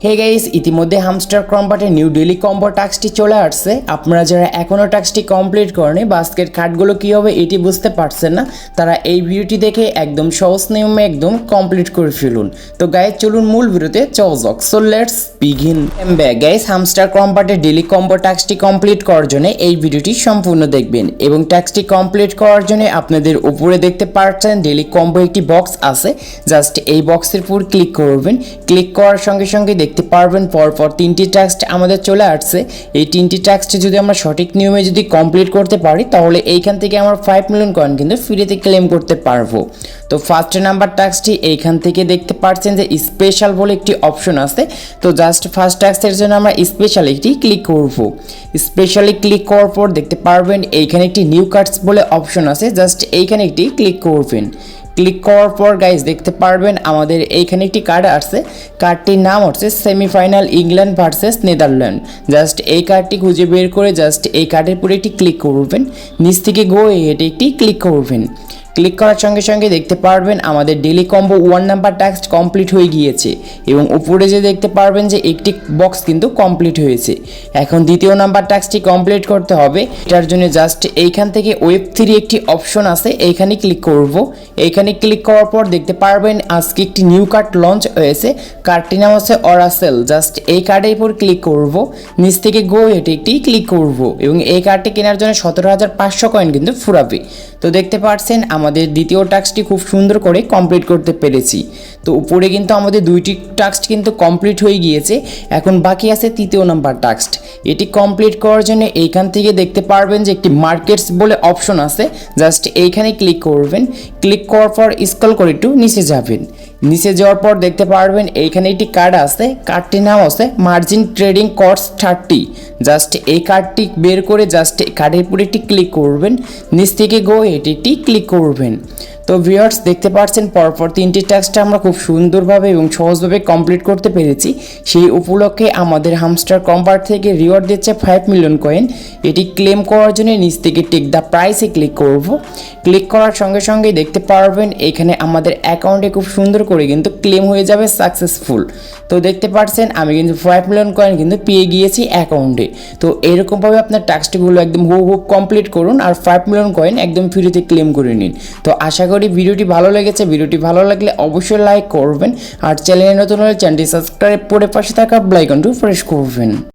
Hey guys, ইতিমধ্যে hamster কম্বাটের new daily combo টাস্কটি চলে আসছে। আপনারা যারা এখনও টাস্কটি কমপ্লিট করেনি, বাস্কেট কার্ডগুলো কী হবে এটি বুঝতে পারছেন না, তারা এই ভিডিওটি দেখে একদম সহজ নিয়মে একদম কমপ্লিট করে ফেলুন। তো গাইস চলুন মূল ভিডিওতে চলক। So let's begin. Guys, hamster কম্বাটের ডেইলি কম্বো টাস্কটি কমপ্লিট করার জন্য এই ভিডিওটি সম্পূর্ণ দেখবেন এবং টাস্কটি কমপ্লিট করার জন্য আপনাদের উপরে দেখতে পাচ্ছেন ডেইলি কম্বো একটি বক্স আছে। জাস্ট এই বক্সের উপর ক্লিক করবেন। ক্লিক করার সঙ্গে সঙ্গে দেখতে পারবেন পরপর তিনটি টাস্ক আমাদের চলে আসছে। এই তিনটি টাস্ক যদি আমরা সঠিক নিয়মে যদি কমপ্লিট করতে পারি তাহলে এইখান থেকে আমরা 5 মিলিয়ন কয়েন কিন্তু ফ্রিতে ক্লেম করতে পারবো। তো ফার্স্ট নাম্বার টাস্কটি এইখান থেকে দেখতে পাচ্ছেন যে স্পেশাল বলে একটি অপশন আছে। তো জাস্ট ফার্স্ট টাস্কের জন্য আমরা স্পেশাল একটি ক্লিক করব। স্পেশালি ক্লিক করার পর দেখতে পারবেন এইখানে একটি নিউ কার্ডস বলে অপশন আছে। জাস্ট এইখানে একটি ক্লিক করবেন। ক্লিক করার পর গাইজ দেখতে পারবেন আমাদের এইখানে একটি কার্ড আসছে। কার্ডটির নাম হচ্ছে semifinal England versus Netherland. Just এই কার্ডটি খুঁজে বের করে জাস্ট এই কার্ডের উপরে একটি ক্লিক করবেন। নিচ থেকে গো হেঁটে একটি ক্লিক করবেন। ক্লিক করার সঙ্গে সঙ্গে দেখতে পারবেন আমাদের daily combo 1 number task complete হয়ে গিয়েছে এবং উপরে যে দেখতে পারবেন যে একটি বক্স কিন্তু কমপ্লিট হয়েছে। এখন দ্বিতীয় নাম্বার টাস্কটি কমপ্লিট করতে হবে। এটার জন্য জাস্ট এইখান থেকে ওয়েব 3 একটি অপশন আছে, এইখানে ক্লিক করব। এইখানে ক্লিক করার পর দেখতে পারবেন আজকে একটি নিউ কার্ড লঞ্চ হয়েছে। কার্ডটির নাম হচ্ছে অরাসেল। জাস্ট এই কার্ডের উপর ক্লিক করব। নিচ থেকে গো এটি একটি ক্লিক করব এবং এই কার্ডটি কেনার জন্য 17,500 কয়েন কিন্তু ফুরাবে। তো দেখতে পাচ্ছেন আমাদের দ্বিতীয় টাস্কটি খুব সুন্দর করে কমপ্লিট করতে পেরেছি। তো উপরে কিন্তু আমাদের দুইটি টাস্ক কিন্তু কমপ্লিট হয়ে গিয়েছে। এখন বাকি আছে তৃতীয় নাম্বার টাস্ক। এটি কমপ্লিট করার জন্য এইখান থেকে দেখতে পারবেন যে একটি মার্কেটস বলে অপশন আছে। জাস্ট এইখানে ক্লিক করবেন। ক্লিক করার পর স্ক্রল করে একটু নিচে যাবেন। নিচে যাওয়ার পর দেখতে পারবেন এইখানে একটি কার্ড আছে। কার্ডটির নাম আছে মার্জিন ট্রেডিং কস্ট 30। জাস্ট এই কার্ডটি বের করে জাস্ট কার্ডের উপরে একটি ক্লিক করবেন। নিচ থেকে গো এটি একটি ক্লিক করবেন। তো ভিউয়ার্স দেখতে পাচ্ছেন পরপর তিনটি টাস্কটা আমরা খুব সুন্দরভাবে এবং সহজভাবে কমপ্লিট করতে পেরেছি। সেই উপলক্ষে আমাদের হামস্টার কম্বাট থেকে রিওয়ার্ড দিচ্ছে 5 মিলিয়ন কয়েন। এটি ক্লেম করার জন্য নিচ থেকে টেক দ্য প্রাইসে ক্লিক করব। ক্লিক করার সঙ্গে সঙ্গেই দেখতে পারবেন এখানে আমাদের অ্যাকাউন্টে খুব সুন্দর করে কিন্তু ক্লেম হয়ে যাবে সাকসেসফুল। তো দেখতে পাচ্ছেন আমি কিন্তু 5 মিলিয়ন কয়েন কিন্তু পেয়ে গিয়েছি অ্যাকাউন্টে। তো এরকমভাবে আপনার টাস্কগুলো একদম হুবহুব কমপ্লিট করুন আর 5 মিলিয়ন কয়েন একদম ফ্রিতে ক্লেম করে নিন। তো আশা করি ভিডিওটি ভালো লেগেছে। ভিডিওটি ভালো লাগলে অবশ্যই লাইক করবেন আর চ্যানেলে নতুন হলে চ্যানেলটি সাবস্ক্রাইব করে পাশে থাকা বেল আইকনটি প্রেস করবেন।